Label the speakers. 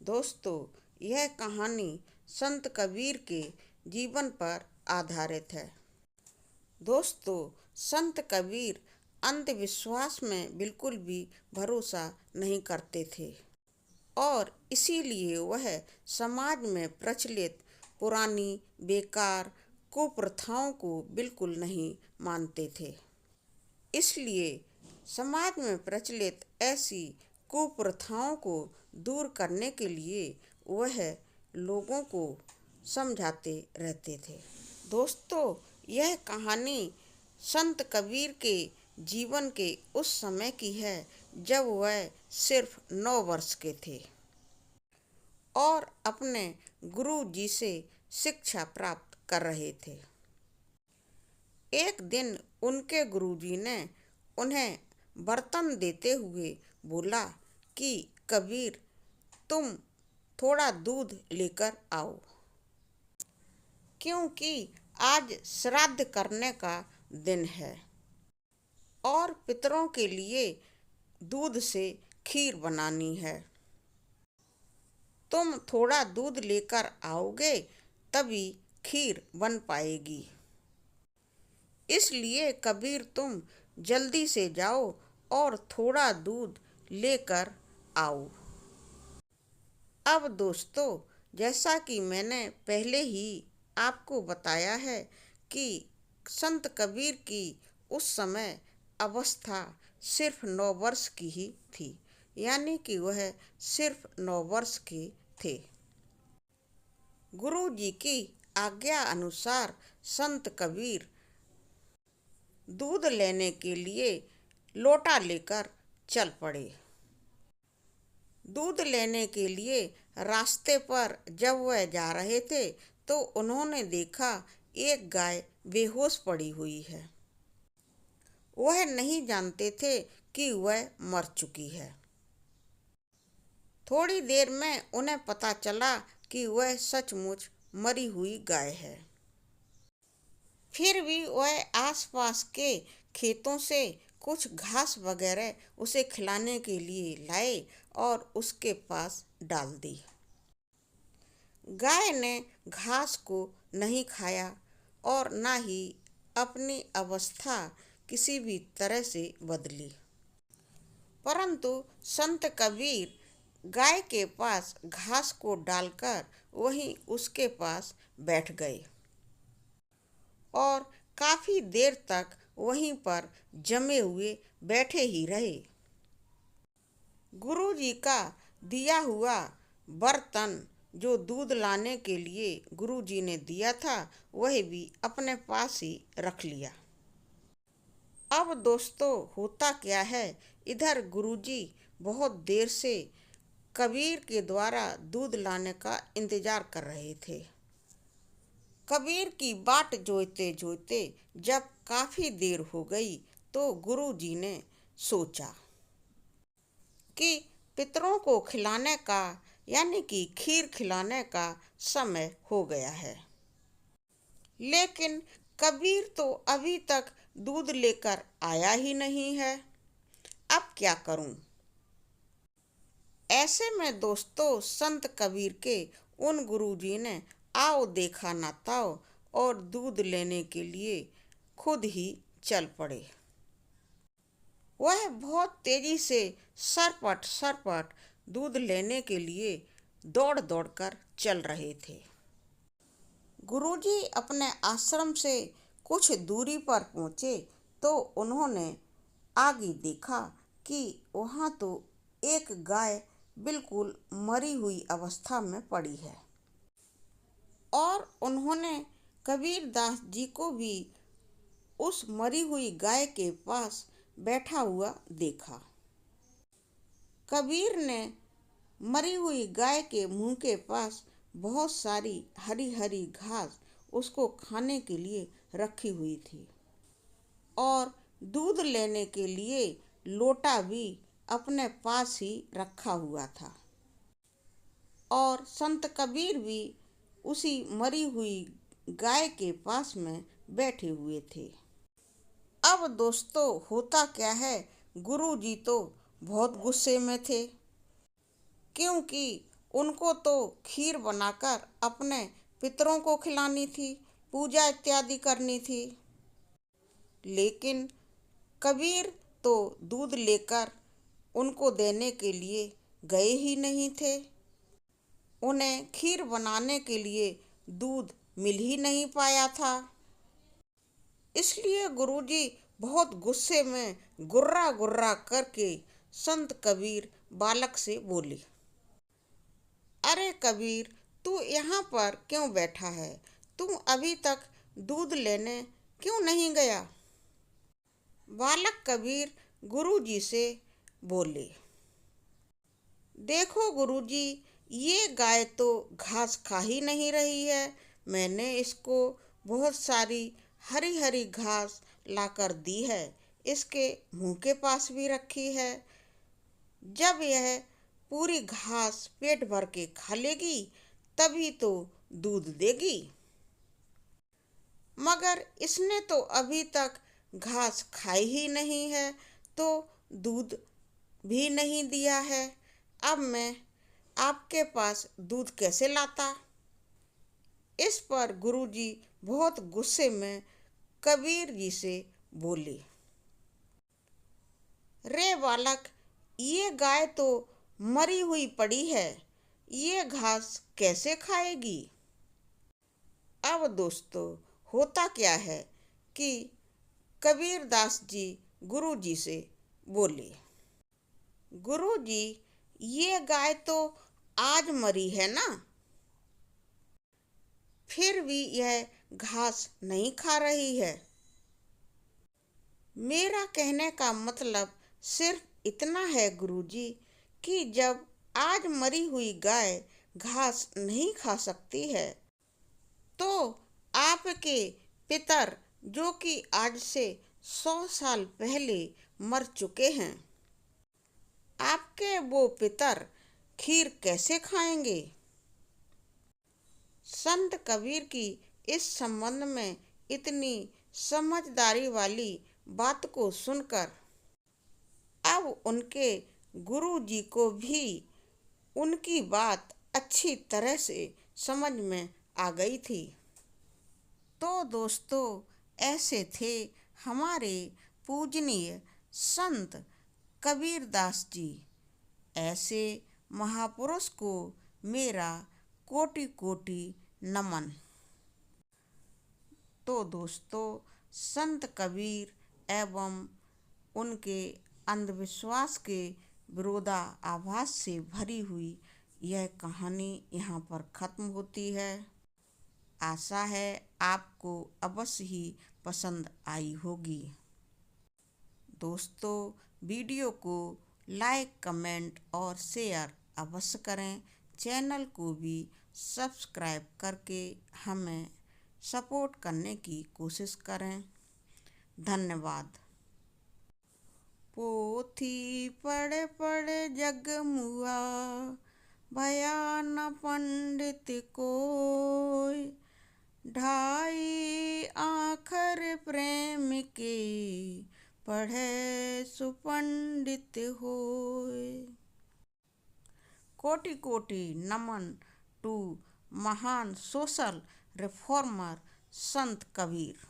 Speaker 1: दोस्तों, यह कहानी संत कबीर के जीवन पर आधारित है। दोस्तों, संत कबीर अंधविश्वास में बिल्कुल भी भरोसा नहीं करते थे और इसीलिए वह समाज में प्रचलित पुरानी बेकार कुप्रथाओं को बिल्कुल नहीं मानते थे। इसलिए समाज में प्रचलित ऐसी कुप्रथाओं को दूर करने के लिए वह लोगों को समझाते रहते थे। दोस्तों, यह कहानी संत कबीर के जीवन के उस समय की है जब वह सिर्फ 9 वर्ष के थे और अपने गुरु जी से शिक्षा प्राप्त कर रहे थे। एक दिन उनके गुरुजी ने उन्हें बर्तन देते हुए बोला कि कबीर, तुम थोड़ा दूध लेकर आओ, क्योंकि आज श्राद्ध करने का दिन है और पितरों के लिए दूध से खीर बनानी है। तुम थोड़ा दूध लेकर आओगे तभी खीर बन पाएगी। इसलिए कबीर, तुम जल्दी से जाओ और थोड़ा दूध लेकर आओ। अब दोस्तों, जैसा कि मैंने पहले ही आपको बताया है कि संत कबीर की उस समय अवस्था सिर्फ 9 वर्ष की ही थी, यानी कि वह सिर्फ 9 वर्ष के थे। गुरु जी की आज्ञा अनुसार संत कबीर दूध लेने के लिए लोटा लेकर चल पड़े। दूध लेने के लिए रास्ते पर जब वह जा रहे थे तो उन्होंने देखा एक गाय बेहोश पड़ी हुई है। वह नहीं जानते थे कि वह मर चुकी है। थोड़ी देर में उन्हें पता चला कि वह सचमुच मरी हुई गाय है। फिर भी वह आसपास के खेतों से कुछ घास वगैरह उसे खिलाने के लिए लाए और उसके पास डाल दी। गाय ने घास को नहीं खाया और ना ही अपनी अवस्था किसी भी तरह से बदली, परंतु संत कबीर गाय के पास घास को डालकर वहीं उसके पास बैठ गए और काफी देर तक वहीं पर जमे हुए बैठे ही रहे। गुरु जी का दिया हुआ बर्तन जो दूध लाने के लिए गुरु जी ने दिया था वह भी अपने पास ही रख लिया। अब दोस्तों, होता क्या है, इधर गुरु जी बहुत देर से कबीर के द्वारा दूध लाने का इंतजार कर रहे थे। कबीर की बाट जोते जोते जब काफी देर हो गई तो गुरु जी ने सोचा कि पितरों को खिलाने का यानी कि खीर खिलाने का समय हो गया है, लेकिन कबीर तो अभी तक दूध लेकर आया ही नहीं है। अब क्या करूं? ऐसे में दोस्तों, संत कबीर के उन गुरुजी ने आओ देखा ना ताओ और दूध लेने के लिए खुद ही चल पड़े। वह बहुत तेजी से सरपट सरपट दूध लेने के लिए दौड़ दौड़ कर चल रहे थे। गुरुजी अपने आश्रम से कुछ दूरी पर पहुँचे तो उन्होंने आगे देखा कि वहाँ तो एक गाय बिल्कुल मरी हुई अवस्था में पड़ी है और उन्होंने कबीर दास जी को भी उस मरी हुई गाय के पास बैठा हुआ देखा। कबीर ने मरी हुई गाय के मुंह के पास बहुत सारी हरी हरी घास उसको खाने के लिए रखी हुई थी और दूध लेने के लिए लोटा भी अपने पास ही रखा हुआ था और संत कबीर भी उसी मरी हुई गाय के पास में बैठे हुए थे। अब दोस्तों, होता क्या है, गुरु जी तो बहुत गुस्से में थे, क्योंकि उनको तो खीर बनाकर अपने पितरों को खिलानी थी, पूजा इत्यादि करनी थी। लेकिन कबीर तो दूध लेकर उनको देने के लिए गए ही नहीं थे। उन्हें खीर बनाने के लिए दूध मिल ही नहीं पाया था। इसलिए गुरुजी बहुत गुस्से में गुर्रा गुर्रा करके संत कबीर बालक से बोले, अरे कबीर, तू यहाँ पर क्यों बैठा है? तू अभी तक दूध लेने क्यों नहीं गया? बालक कबीर गुरुजी से बोले, देखो गुरुजी, ये गाय तो घास खा ही नहीं रही है। मैंने इसको बहुत सारी हरी हरी घास लाकर दी है, इसके मुंह के पास भी रखी है। जब यह पूरी घास पेट भर के खा लेगी तभी तो दूध देगी। मगर इसने तो अभी तक घास खाई ही नहीं है, तो दूध भी नहीं दिया है। अब मैं आपके पास दूध कैसे लाता? इस पर गुरुजी बहुत गुस्से में कबीर जी से बोले, रे बालक, ये गाय तो मरी हुई पड़ी है, ये घास कैसे खाएगी? अब दोस्तों, होता क्या है कि कबीरदास जी गुरुजी से बोले, गुरुजी, ये गाय तो आज मरी है ना, फिर भी यह घास नहीं खा रही है। मेरा कहने का मतलब सिर्फ इतना है गुरुजी कि जब आज मरी हुई गाय घास नहीं खा सकती है, तो आपके पितर, जो कि आज से 100 साल पहले मर चुके हैं, आपके वो पितर खीर कैसे खाएंगे? संत कबीर की इस संबंध में इतनी समझदारी वाली बात को सुनकर अब उनके गुरु जी को भी उनकी बात अच्छी तरह से समझ में आ गई थी। तो दोस्तों, ऐसे थे हमारे पूजनीय संत कबीरदास जी। ऐसे महापुरुष को मेरा कोटि कोटि नमन। तो दोस्तों, संत कबीर एवं उनके अंधविश्वास के विरोधाभास से भरी हुई यह कहानी यहाँ पर ख़त्म होती है। आशा है आपको अवश्य ही पसंद आई होगी। दोस्तों, वीडियो को लाइक, कमेंट और शेयर अवश्य करें। चैनल को भी सब्सक्राइब करके हमें सपोर्ट करने की कोशिश करें। धन्यवाद। पोथी पढ़ पढ़ जग मुआ, भया न पंडित कोय। ढाई आखर प्रेम के, पढ़े सुपंडित होय। कोटि कोटि नमन टू महान सोशल रिफॉर्मर संत कबीर।